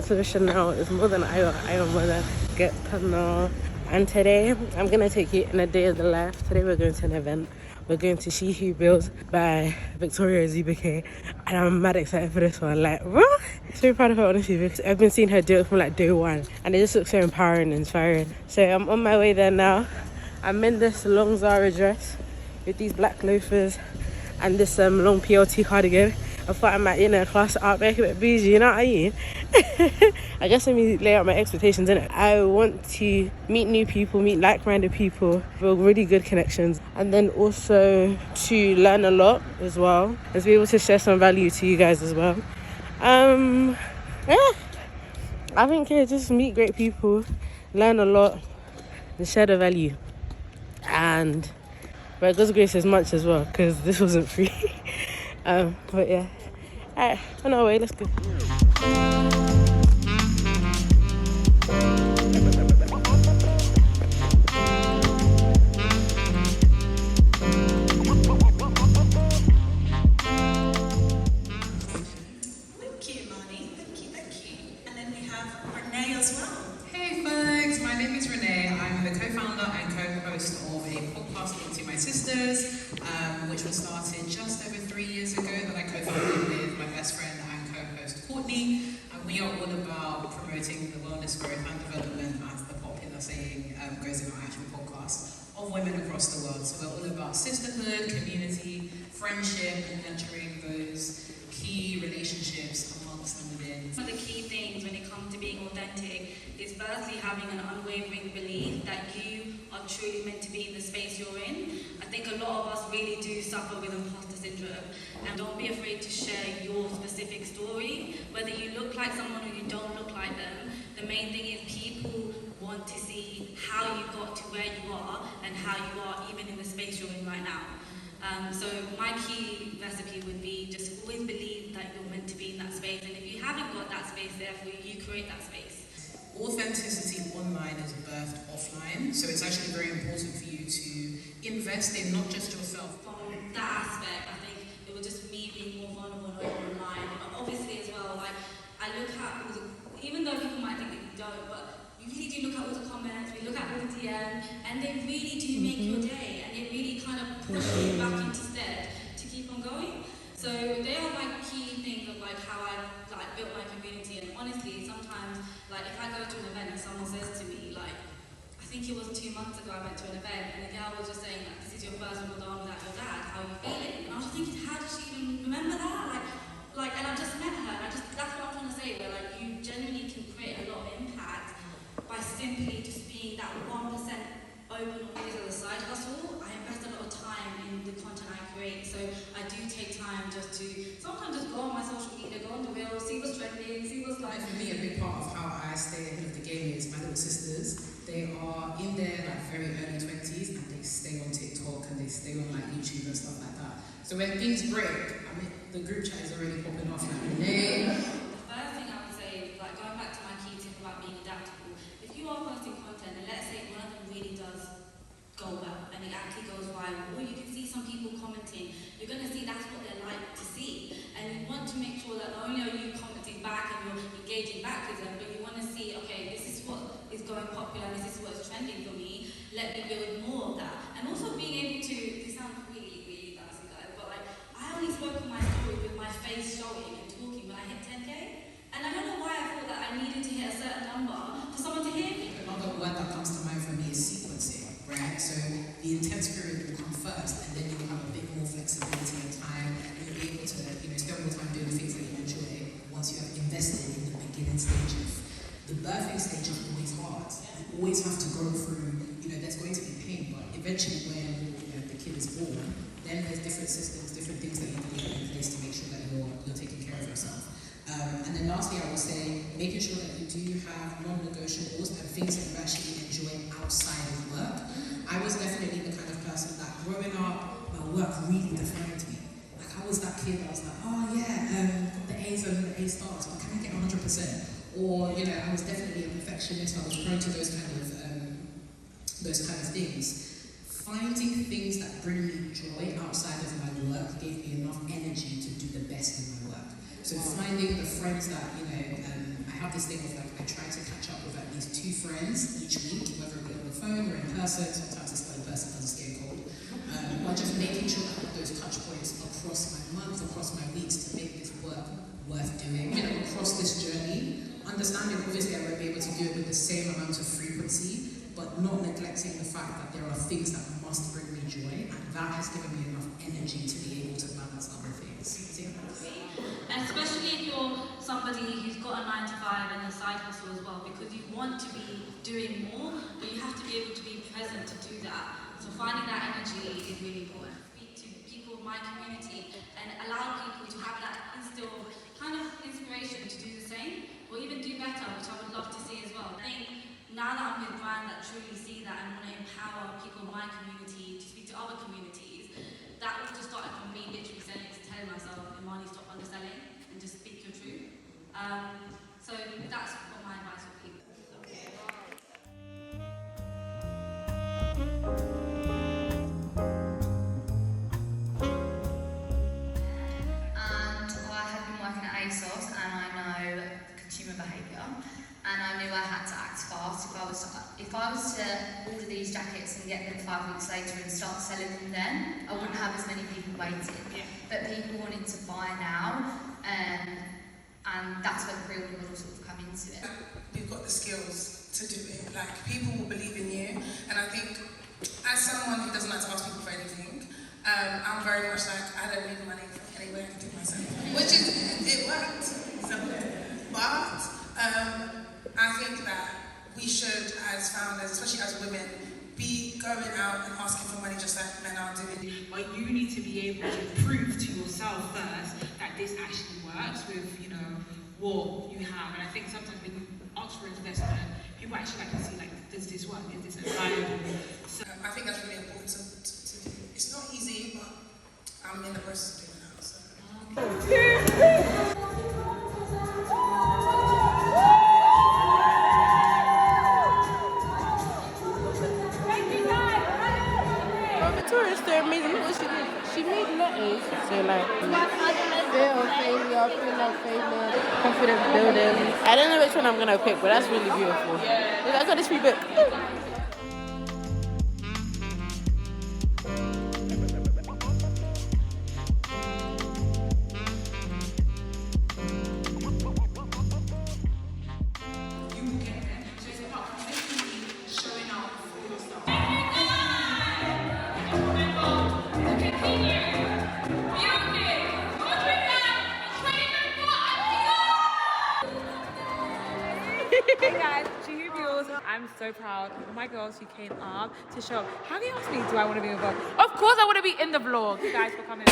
to the Chanel. It's more than I am more than get to know. And today, I'm going to take you in a day of the life. Today, we're going to an event. We're going to She Who Builds by Victoria Zubike. And I'm mad excited for this one. Like, what? So proud of her, honestly, because I've been seeing her do it from like day one. And it just looks so empowering and inspiring. So I'm on my way there now. I'm in this long Zara dress with these black loafers and this long PLT cardigan. I thought I might, class it up, make it a bit bougie, you know what I mean? I guess let me lay out my expectations, innit? I want to meet new people, meet like-minded people, build really good connections, and then also to learn a lot as well, and to be able to share some value to you guys as well. Yeah, I think just meet great people, learn a lot, and share the value. And by God's grace as much as well, because this wasn't free. But yeah, alright, on our way, let's go. Which was started just over 3 years ago, that I co-founded with my best friend and co-host Courtney, and we are all about promoting the wellness, growth and development, as the popular saying goes in our actual podcast, of women across the world. So we're all about sisterhood, community, friendship, and nurturing those key relationships amongst and within. One of the key things when it comes to being authentic is firstly having an unwavering belief that you are truly meant to be in the space you're in. I think a lot of us really do suffer with imposter syndrome, and don't be afraid to share your specific story, whether you look like someone or you don't look like them. The main thing is people want to see how you got to where you are and how you are even in the space you're in right now. So my key recipe would be just always believe that you're meant to be in that space, and if you haven't got that space there for you, you create that space. Authenticity online is birthed offline, so it's actually very important for you to invest in not just yourself. From that aspect, I think it was just me being more vulnerable and open online. But obviously as well, like, I look at all the, even though people might think that you don't, but you really do look at all the comments, we look at all the DMs, and they really do make your day, and it really kind of pushes you back into stead to keep on going. So they are like key things of like how I like built my community, and honestly, sometimes like if I go to an event and someone says to me like, I think it was 2 months ago I went to an event and the girl was just saying like, this is your first Ramadan without your dad, how are you feeling? And I was thinking, how does she even remember that? Like, and I just met her, and that's what I'm trying to say, where like you genuinely can create a lot of impact by simply just being that 1% open on things as a side hustle. I invest a lot of time in the content I create, so I do take time just to sometimes just go on my social media, go on the reel, see what's trending, see what's like. For me, a big part of how I stay ahead of the game is my little sisters. They are in their like very early 20s, and they stay on TikTok and they stay on like YouTube and stuff like that. So when things break, I mean, the group chat is already popping off like Renee. The first thing I would say, like going back to my key tip about being adaptable, if you are posting content and let's say one of them really does go well and it actually goes viral, or you can see some people commenting, you're going to see that's what they like to see, and you want to make sure that not only are you commenting back and you're engaging back with them, but you want to see, okay, this is what is going popular, this is what is trending for me, let me build more of that. And also being able to, this sounds really, really nasty guys, but like I only spoke on my story with my face showing and talking when I hit 10k, and I don't know why I thought that I needed to hit a certain number for someone to hear me. Another word that comes to mind for me is sequencing, right? So the intense period will come first, and then you will have a bit more flexibility and time, and you'll be able to, spend more time doing the things that you enjoy once you have invested in the beginning stages. The birthing stage is always hard. You always have to go through, there's going to be pain, but eventually when the kid is born, then there's different systems, different things that you need to put in place to make sure that you're taking care of yourself. And then lastly, I would say, making sure that you do have non-negotiables and things that you actually enjoy outside of work. I was definitely the kind of person that growing up, my work really defined me. Like I was that kid that was like, oh yeah, the A's and the A stars, but can I get 100%? Or, I was definitely a perfectionist. I was prone to those kind of things. Finding things that bring me joy outside of my work gave me enough energy to do the best in my work. So finding the friends that, I have this thing of like, I try to catch up with at least 2 friends each week, whether it be on the phone or in person. Sometimes it's not in person because it's getting cold. But just making sure I have those touch points across my month, across my weeks to make this work worth doing. You know, across this journey, understanding obviously I won't be able to do it with the same amount of frequency, but not neglecting the fact that there are things that must bring me joy, and that has given me enough energy to be able to balance other things. And especially if you're somebody who's got a 9 to 5 and a side hustle as well, because you want to be doing more, but you have to be able to be present to do that. So finding that energy is really important. Speak to people of my community and allow people to have that kind of inspiration to do the same, or even do better, which I would love to see as well. I think now that I'm with brands that truly see that and want to empower people in my community to speak to other communities, that was just started from me literally saying to telling myself, Imani, stop underselling and just speak your truth. So that's what my advice would be. And I have been working at ASOS and I know consumer behaviour, and I knew I had to act fast. If I was to order these jackets and get them 5 weeks later and start selling them then, I wouldn't have as many people waiting. Yeah. But people wanted to buy now, and that's where the pre-order model sort of come into it. You've got the skills to do it. Like, people will believe in you, and I think as someone who doesn't like to ask people for anything, I'm very much like, I don't need money from anywhere, I can do it myself. Which is, it worked. But I think that we should, as founders, especially as women, be going out and asking for money just like men are doing. But you need to be able to prove to yourself first that this actually works with, you know, what you have. And I think sometimes when you ask for investment, people actually like to see, like, does this work? Is this viable? So I think that's really important to do. It's not easy, but I'm in the process of doing it now. So. Victoria's still amazing. Look what she did. She made letters. So like, fear of failure, fear of failure, confidence building. I don't know which one I'm gonna pick, but that's really beautiful. Yeah. I got this free book. Hey guys, G-Reveals. I'm so proud of my girls who came up to show. Have you asked me, do I want to be involved? Of course I want to be in the vlog. Thank you guys for coming.